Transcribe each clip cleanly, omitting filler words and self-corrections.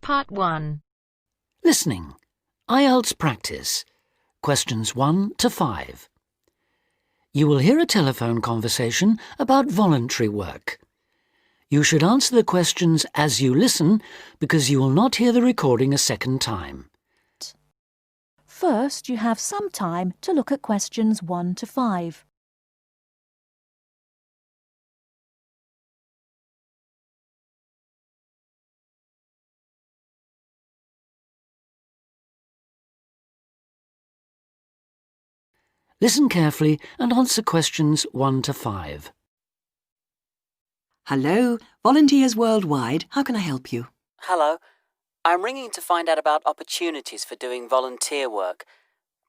Part 1. Listening. IELTS practice. Questions 1 to 5. You will hear a telephone conversation about voluntary work. You should answer the questions as you listen because you will not hear the recording a second time. First, you have some time to look at questions 1 to 5. Listen carefully and answer questions 1 to 5. Hello, Volunteers Worldwide. How can I help you? Hello. I'm ringing to find out about opportunities for doing volunteer work.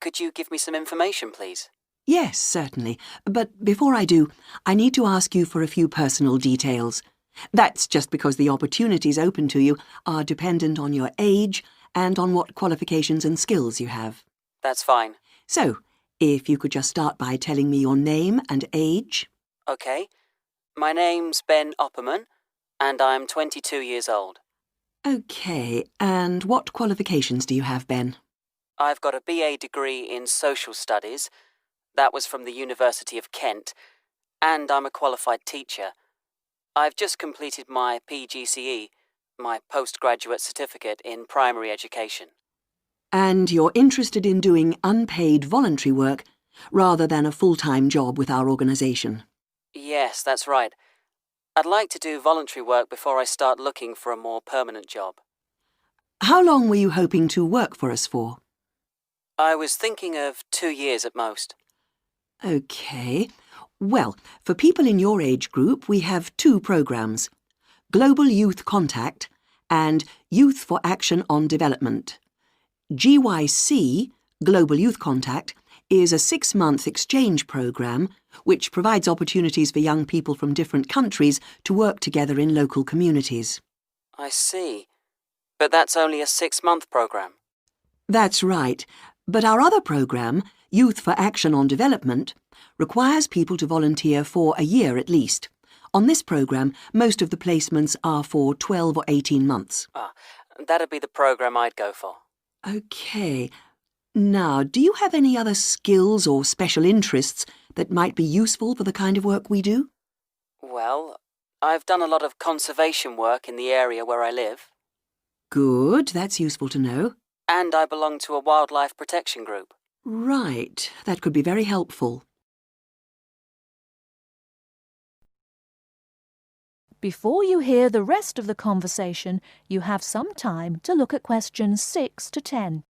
Could you give me some information, please? Yes, certainly. But before I do, I need to ask you for a few personal details. That's just because the opportunities open to you are dependent on your age and on what qualifications and skills you have. That's fine. So, if you could just start by telling me your name and age. OK. My name's Ben Opperman, and I'm 22 years old. OK, and what qualifications do you have, Ben? I've got a BA degree in Social Studies. That was from the University of Kent. And I'm a qualified teacher. I've just completed my PGCE, my postgraduate certificate in primary education. And you're interested in doing unpaid voluntary work rather than a full-time job with our organisation? Yes, that's right. I'd like to do voluntary work before I start looking for a more permanent job. How long were you hoping to work for us for? I was thinking of 2 years at most. OK. Well, for people in your age group, we have 2 programmes: Global Youth Contact and Youth for Action on Development. GYC, Global Youth Contact, is a 6-month exchange programme which provides opportunities for young people from different countries to work together in local communities. I see. But that's only a 6-month programme. That's right. But our other programme, Youth for Action on Development, requires people to volunteer for a year at least. On this programme, most of the placements are for 12 or 18 months. That'd be the programme I'd go for. OK. Now, do you have any other skills or special interests that might be useful for the kind of work we do? Well, I've done a lot of conservation work in the area where I live. Good, that's useful to know. And I belong to a wildlife protection group. Right, that could be very helpful. Before you hear the rest of the conversation, you have some time to look at questions 6 to 10.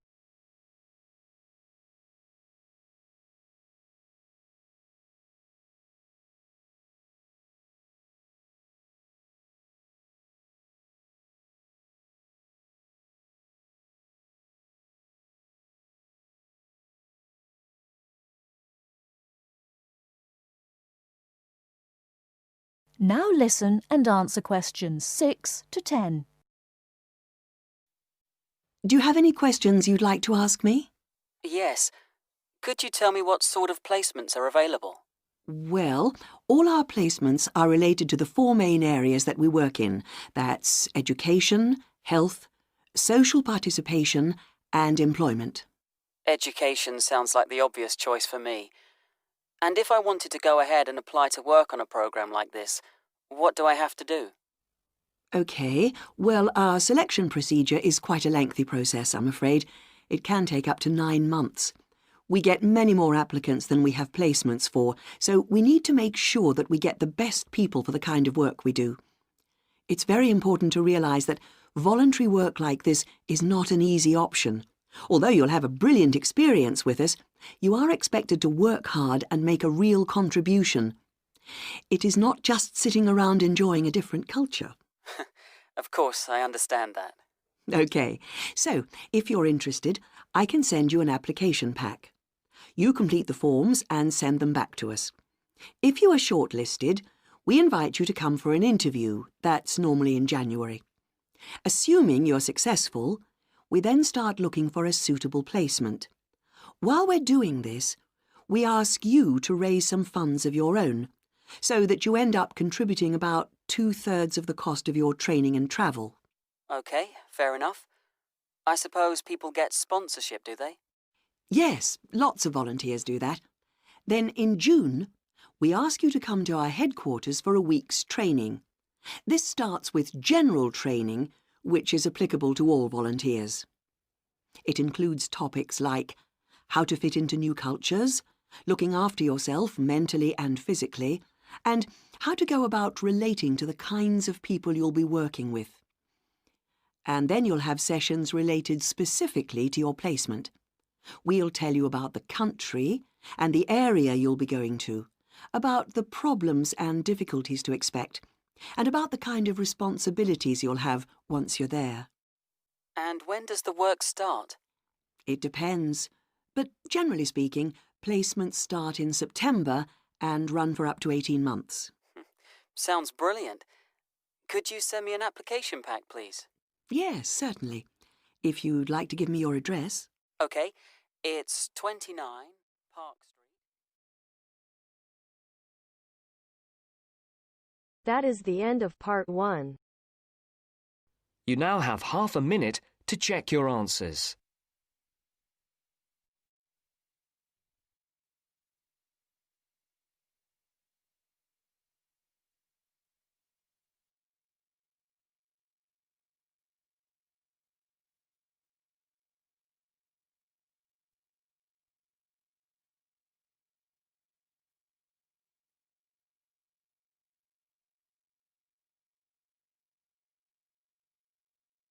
Now listen and answer questions 6 to 10. Do you have any questions you'd like to ask me? Yes. Could you tell me what sort of placements are available? Well, all our placements are related to the 4 main areas that we work in. That's education, health, social participation and employment. Education sounds like the obvious choice for me. And if I wanted to go ahead and apply to work on a programme like this, what do I have to do? OK, well, our selection procedure is quite a lengthy process, I'm afraid. It can take up to 9 months. We get many more applicants than we have placements for, so we need to make sure that we get the best people for the kind of work we do. It's very important to realise that voluntary work like this is not an easy option. Although you'll have a brilliant experience with us, you are expected to work hard and make a real contribution. It is not just sitting around enjoying a different culture. Of course, I understand that. OK, so if you're interested, I can send you an application pack. You complete the forms and send them back to us. If you are shortlisted, we invite you to come for an interview. That's normally in January. Assuming you're successful, we then start looking for a suitable placement. While we're doing this, we ask you to raise some funds of your own, so that you end up contributing about 2/3 of the cost of your training and travel. OK, fair enough. I suppose people get sponsorship, do they? Yes, lots of volunteers do that. Then in June, we ask you to come to our headquarters for a week's training. This starts with general training, which is applicable to all volunteers. It includes topics like how to fit into new cultures, looking after yourself mentally and physically, and how to go about relating to the kinds of people you'll be working with. And then you'll have sessions related specifically to your placement. We'll tell you about the country and the area you'll be going to, about the problems and difficulties to expect, and about the kind of responsibilities you'll have once you're there. And when does the work start? It depends, but generally speaking, placements start in September and run for up to 18 months. Sounds brilliant. Could you send me an application pack, please? Yes, certainly. If you'd like to give me your address. OK, it's 29 Park Street. That is the end of part 1. You now have half a minute to check your answers.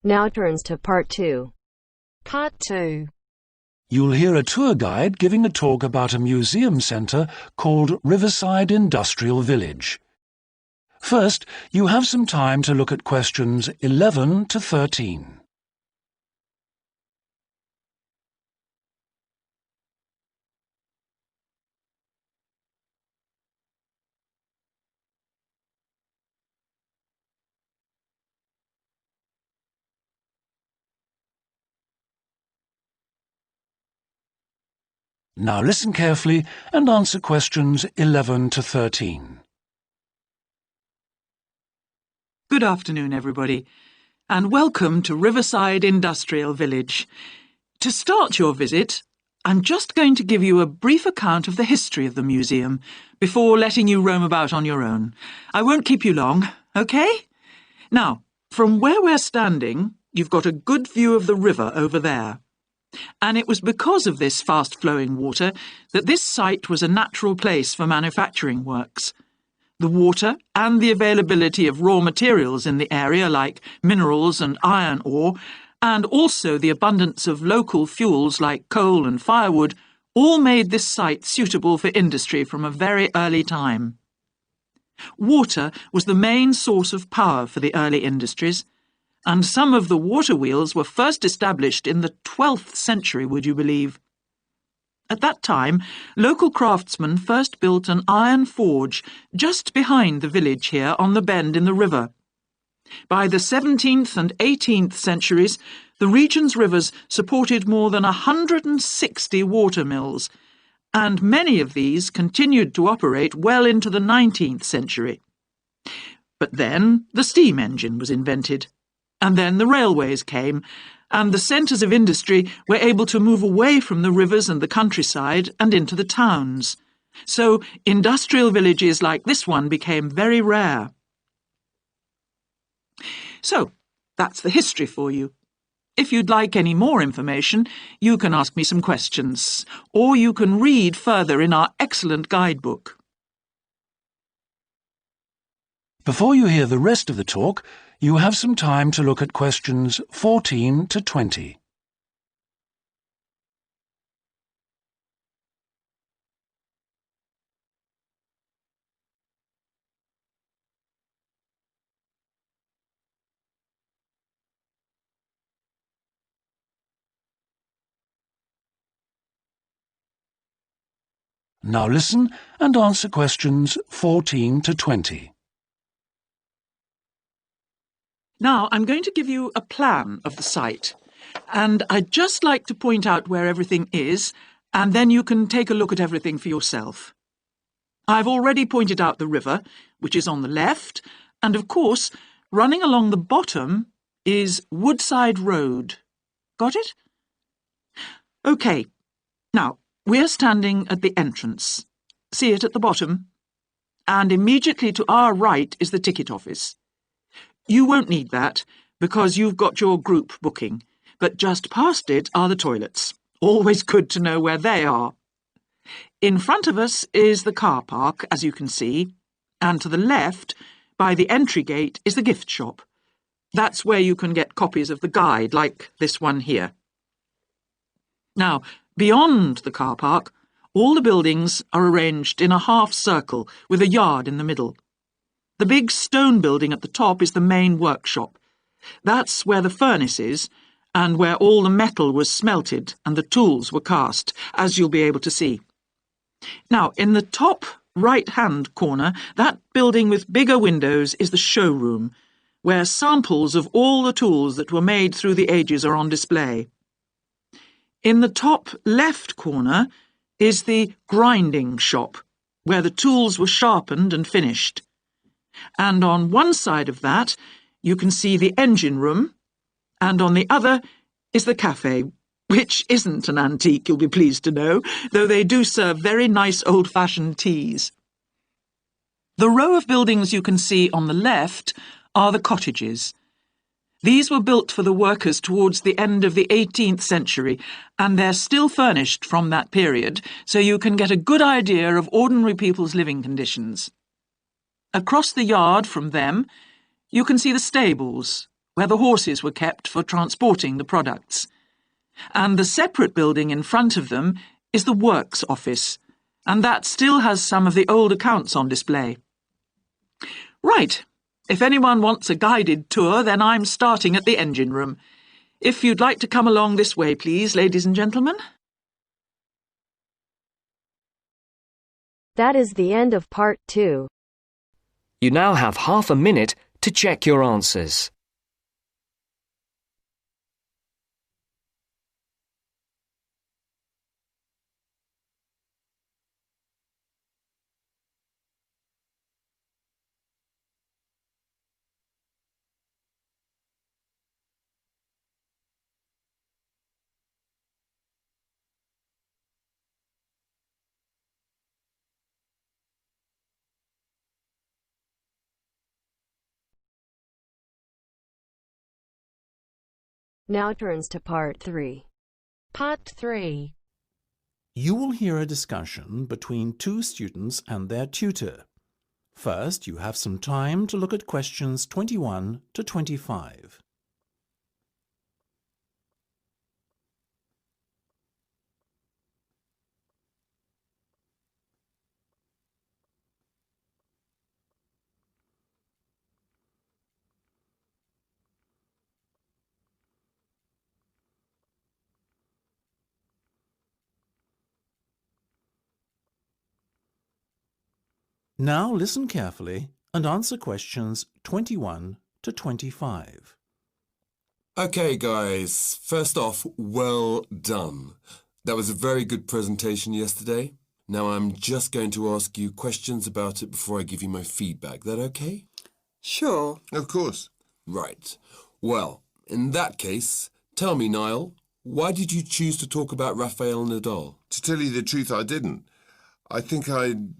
Now turns to part 2. Part 2. You'll hear a tour guide giving a talk about a museum centre called Riverside Industrial Village. First, you have some time to look at questions 11 to 13. Now listen carefully and answer questions 11 to 13. Good afternoon, everybody, and welcome to Riverside Industrial Village. To start your visit, I'm just going to give you a brief account of the history of the museum before letting you roam about on your own. I won't keep you long, OK? Now, from where we're standing, you've got a good view of the river over there. And it was because of this fast-flowing water that this site was a natural place for manufacturing works. The water and the availability of raw materials in the area like minerals and iron ore, and also the abundance of local fuels like coal and firewood, all made this site suitable for industry from a very early time. Water was the main source of power for the early industries, and some of the water wheels were first established in the 12th century, would you believe? At that time, local craftsmen first built an iron forge just behind the village here on the bend in the river. By the 17th and 18th centuries, the region's rivers supported more than 160 water mills, and many of these continued to operate well into the 19th century. But then the steam engine was invented. And then the railways came, and the centres of industry were able to move away from the rivers and the countryside and into the towns. So industrial villages like this one became very rare. So, that's the history for you. If you'd like any more information, you can ask me some questions, or you can read further in our excellent guidebook. Before you hear the rest of the talk, you have some time to look at questions 14 to 20. Now listen and answer questions 14 to 20. Now, I'm going to give you a plan of the site, and I'd just like to point out where everything is, and then you can take a look at everything for yourself. I've already pointed out the river, which is on the left, and of course, running along the bottom is Woodside Road. Got it? OK. Now, we're standing at the entrance. See it at the bottom? And immediately to our right is the ticket office. You won't need that, because you've got your group booking, but just past it are the toilets. Always good to know where they are. In front of us is the car park, as you can see, and to the left, by the entry gate, is the gift shop. That's where you can get copies of the guide, like this one here. Now, beyond the car park, all the buildings are arranged in a half circle with a yard in the middle. The big stone building at the top is the main workshop. That's where the furnace is, and where all the metal was smelted and the tools were cast, as you'll be able to see. Now, in the top right-hand corner, that building with bigger windows is the showroom, where samples of all the tools that were made through the ages are on display. In the top left corner is the grinding shop, where the tools were sharpened and finished. And on one side of that, you can see the engine room, and on the other is the cafe, which isn't an antique, you'll be pleased to know, though they do serve very nice old-fashioned teas. The row of buildings you can see on the left are the cottages. These were built for the workers towards the end of the 18th century, and they're still furnished from that period, so you can get a good idea of ordinary people's living conditions. Across the yard from them, you can see the stables, where the horses were kept for transporting the products. And the separate building in front of them is the works office, and that still has some of the old accounts on display. Right. If anyone wants a guided tour, then I'm starting at the engine room. If you'd like to come along this way, please, ladies and gentlemen. That is the end of part 2. You now have half a minute to check your answers. Now turns to part 3. Part 3. You will hear a discussion between two students and their tutor. First, you have some time to look at questions 21 to 25. Now listen carefully and answer questions 21 to 25. Okay, guys. First off, well done. That was a very good presentation yesterday. Now I'm just going to ask you questions about it before I give you my feedback. That okay? Sure. Of course. Right. Well, in that case, tell me, Niall, why did you choose to talk about Rafael Nadal? To tell you the truth, I didn't. I think I'd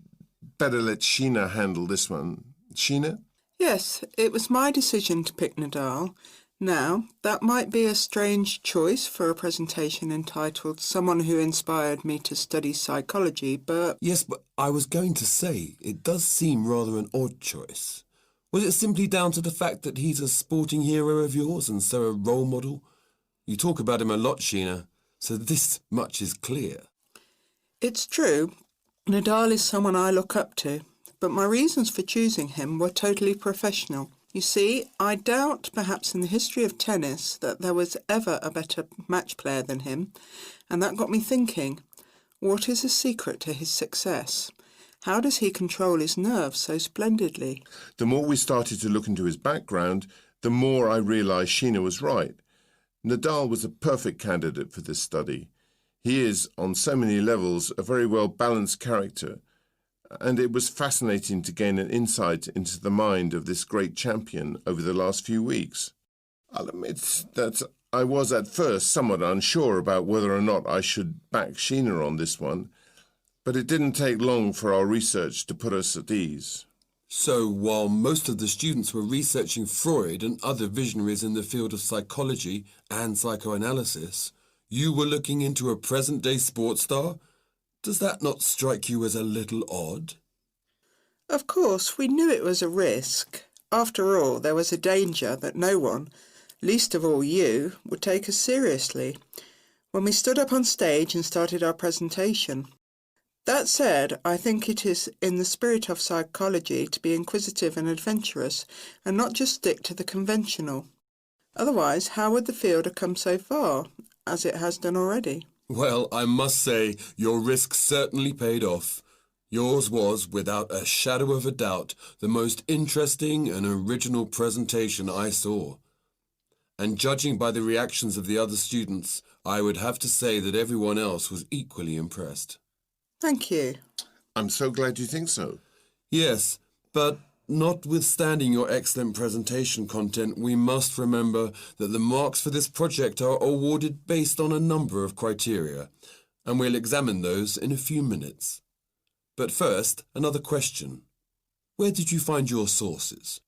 better let Sheena handle this one. Sheena? Yes, it was my decision to pick Nadal. Now, that might be a strange choice for a presentation entitled Someone Who Inspired Me to Study Psychology, but... Yes, but I was going to say, it does seem rather an odd choice. Was it simply down to the fact that he's a sporting hero of yours and so a role model? You talk about him a lot, Sheena, so this much is clear. It's true. Nadal is someone I look up to, but my reasons for choosing him were totally professional. You see, I doubt perhaps in the history of tennis that there was ever a better match player than him, and that got me thinking, what is the secret to his success? How does he control his nerves so splendidly? The more we started to look into his background, the more I realised Sheena was right. Nadal was a perfect candidate for this study. He is, on so many levels, a very well-balanced character, and it was fascinating to gain an insight into the mind of this great champion over the last few weeks. I'll admit that I was at first somewhat unsure about whether or not I should back Sheena on this one, but it didn't take long for our research to put us at ease. So, while most of the students were researching Freud and other visionaries in the field of psychology and psychoanalysis, you were looking into a present-day sports star? Does that not strike you as a little odd? Of course, we knew it was a risk. After all, there was a danger that no one, least of all you, would take us seriously when we stood up on stage and started our presentation. That said, I think it is in the spirit of psychology to be inquisitive and adventurous and not just stick to the conventional. Otherwise, how would the field have come so far, as it has done already? Well, I must say, your risk certainly paid off. Yours was, without a shadow of a doubt, the most interesting and original presentation I saw. And judging by the reactions of the other students, I would have to say that everyone else was equally impressed. Thank you. I'm so glad you think so. Yes, but notwithstanding your excellent presentation content, we must remember that the marks for this project are awarded based on a number of criteria, and we'll examine those in a few minutes. But first, another question. Where did you find your sources?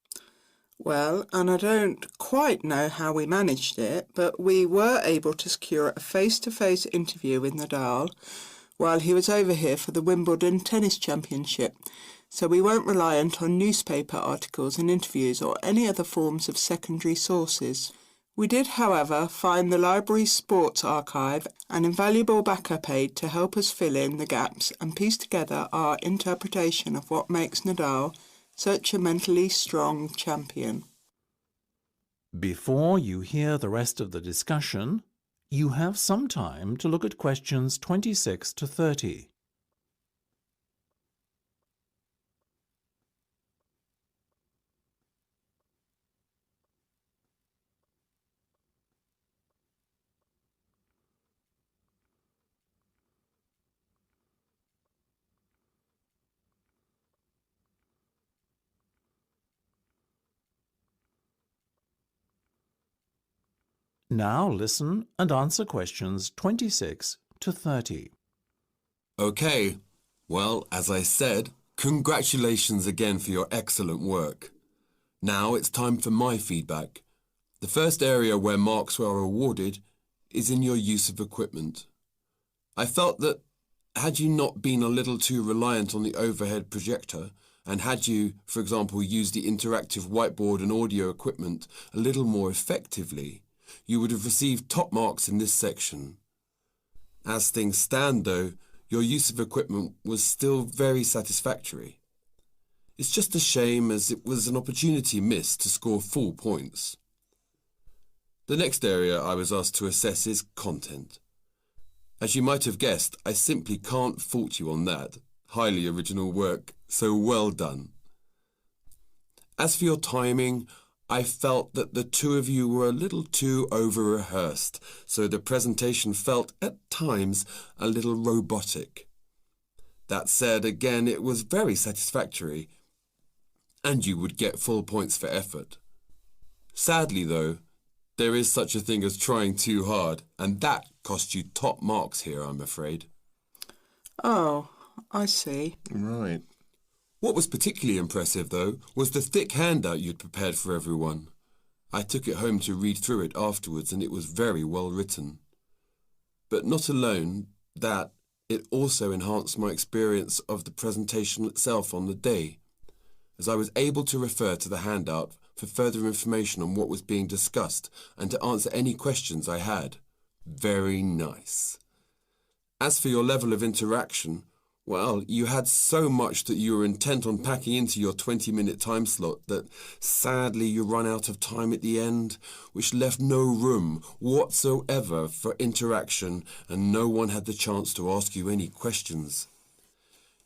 Well, and I don't quite know how we managed it, but we were able to secure a face-to-face interview with Nadal while he was over here for the Wimbledon Tennis Championship, so we weren't reliant on newspaper articles and interviews or any other forms of secondary sources. We did, however, find the library's sports archive an invaluable backup aid to help us fill in the gaps and piece together our interpretation of what makes Nadal such a mentally strong champion. Before you hear the rest of the discussion, you have some time to look at questions 26 to 30. Now listen and answer questions 26 to 30. Okay, well, as I said, congratulations again for your excellent work. Now it's time for my feedback. The first area where marks were awarded is in your use of equipment. I felt that had you not been a little too reliant on the overhead projector, and had you, for example, used the interactive whiteboard and audio equipment a little more effectively, you would have received top marks in this section. As things stand, though, your use of equipment was still very satisfactory. It's just a shame as it was an opportunity missed to score full points. The next area I was asked to assess is content. As you might have guessed, I simply can't fault you on that. Highly original work, so well done. As for your timing, I felt that the two of you were a little too over-rehearsed, so the presentation felt, at times, a little robotic. That said, again, it was very satisfactory, and you would get full points for effort. Sadly, though, there is such a thing as trying too hard, and that cost you top marks here, I'm afraid. Oh, I see. Right. What was particularly impressive, though, was the thick handout you'd prepared for everyone. I took it home to read through it afterwards, and it was very well written. But not alone that, it also enhanced my experience of the presentation itself on the day, as I was able to refer to the handout for further information on what was being discussed and to answer any questions I had. Very nice. As for your level of interaction, well, you had so much that you were intent on packing into your 20-minute time slot that sadly you ran out of time at the end, which left no room whatsoever for interaction and no one had the chance to ask you any questions.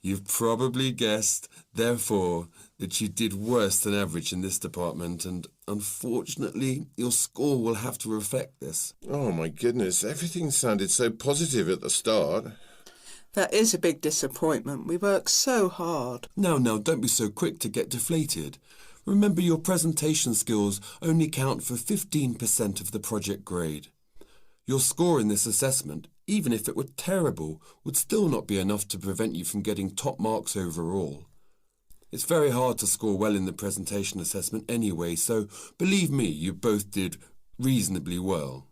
You've probably guessed, therefore, that you did worse than average in this department, and unfortunately, your score will have to reflect this. Oh, my goodness. Everything sounded so positive at the start. That is a big disappointment. We worked so hard. Now, don't be so quick to get deflated. Remember, your presentation skills only count for 15% of the project grade. Your score in this assessment, even if it were terrible, would still not be enough to prevent you from getting top marks overall. It's very hard to score well in the presentation assessment anyway, so believe me, you both did reasonably well.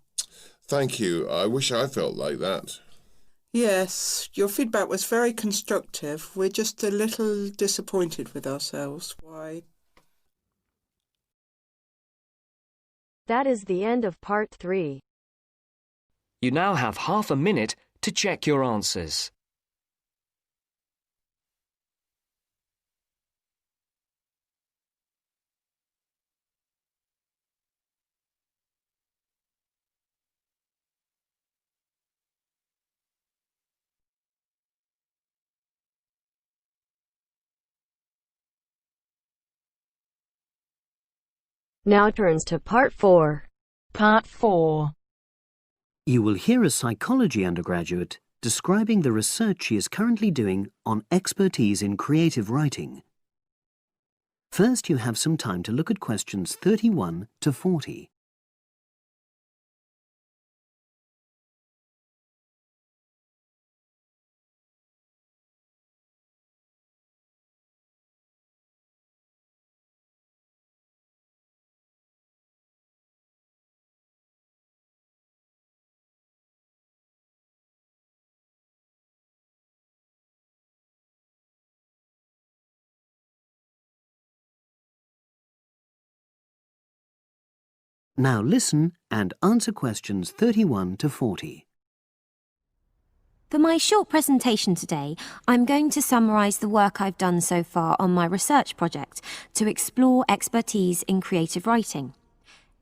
Thank you. I wish I felt like that. Yes, your feedback was very constructive. We're just a little disappointed with ourselves. Why? That is the end of part 3. You now have half a minute to check your answers. Now turns to part 4. Part 4. You will hear a psychology undergraduate describing the research she is currently doing on expertise in creative writing. First, you have some time to look at questions 31 to 40. Now listen and answer questions 31 to 40. For my short presentation today, I'm going to summarise the work I've done so far on my research project to explore expertise in creative writing.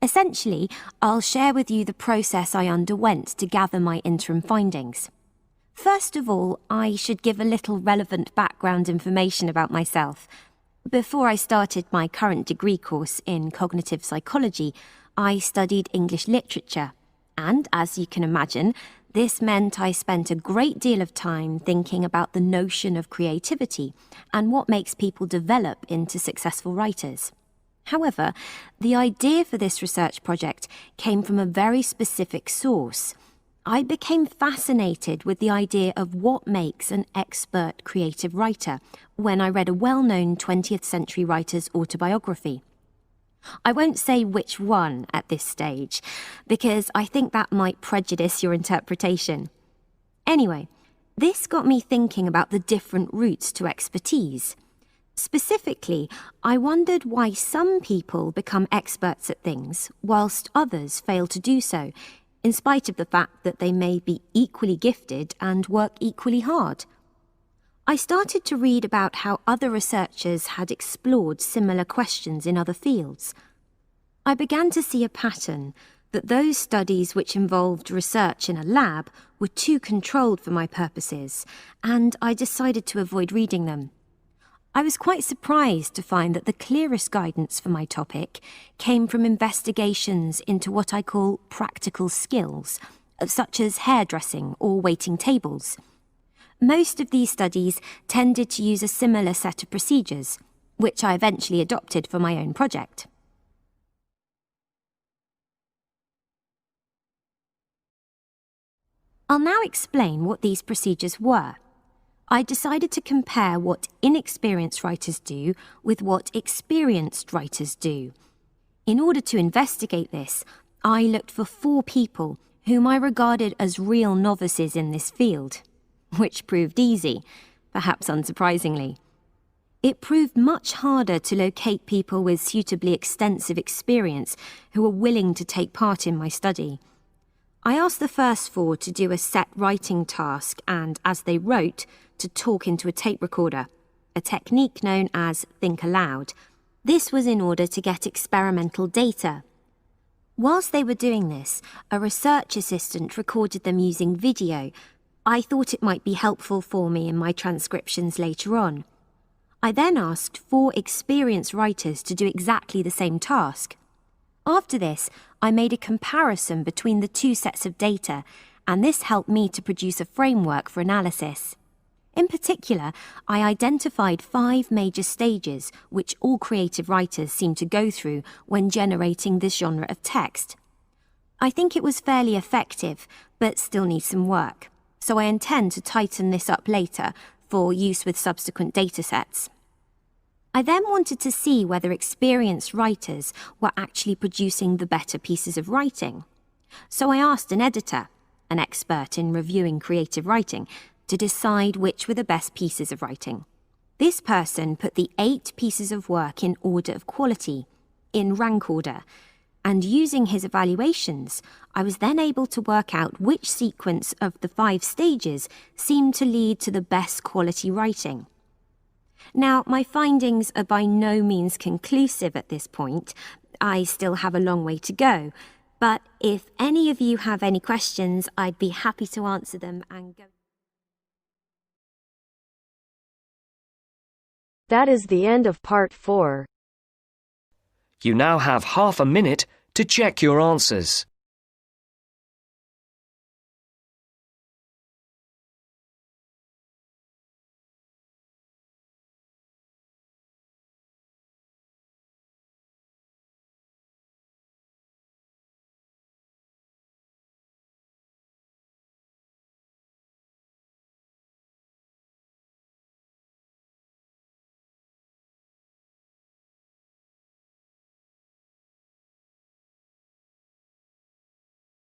Essentially, I'll share with you the process I underwent to gather my interim findings. First of all, I should give a little relevant background information about myself. Before I started my current degree course in cognitive psychology, I studied English literature, and as you can imagine, this meant I spent a great deal of time thinking about the notion of creativity and what makes people develop into successful writers. However, the idea for this research project came from a very specific source. I became fascinated with the idea of what makes an expert creative writer when I read a well-known 20th century writer's autobiography. I won't say which one at this stage, because I think that might prejudice your interpretation. Anyway, this got me thinking about the different routes to expertise. Specifically, I wondered why some people become experts at things whilst others fail to do so, in spite of the fact that they may be equally gifted and work equally hard. I started to read about how other researchers had explored similar questions in other fields. I began to see a pattern that those studies which involved research in a lab were too controlled for my purposes, and I decided to avoid reading them. I was quite surprised to find that the clearest guidance for my topic came from investigations into what I call practical skills, such as hairdressing or waiting tables. Most of these studies tended to use a similar set of procedures, which I eventually adopted for my own project. I'll now explain what these procedures were. I decided to compare what inexperienced writers do with what experienced writers do. In order to investigate this, I looked for 4 people whom I regarded as real novices in this field, which proved easy, perhaps unsurprisingly. It proved much harder to locate people with suitably extensive experience who were willing to take part in my study. I asked the first 4 to do a set writing task and, as they wrote, to talk into a tape recorder, a technique known as think aloud. This was in order to get experimental data. Whilst they were doing this, a research assistant recorded them using video. I thought it might be helpful for me in my transcriptions later on. I then asked 4 experienced writers to do exactly the same task. After this, I made a comparison between the 2 sets of data, and this helped me to produce a framework for analysis. In particular, I identified 5 major stages which all creative writers seem to go through when generating this genre of text. I think it was fairly effective, but still needs some work, so I intend to tighten this up later for use with subsequent datasets. I then wanted to see whether experienced writers were actually producing the better pieces of writing. So I asked an editor, an expert in reviewing creative writing, to decide which were the best pieces of writing. This person put the 8 pieces of work in order of quality, in rank order, and using his evaluations, I was then able to work out which sequence of the 5 stages seemed to lead to the best quality writing. Now, my findings are by no means conclusive at this point. I still have a long way to go, but if any of you have any questions, I'd be happy to answer them and go. That is the end of part 4. You now have half a minute to check your answers.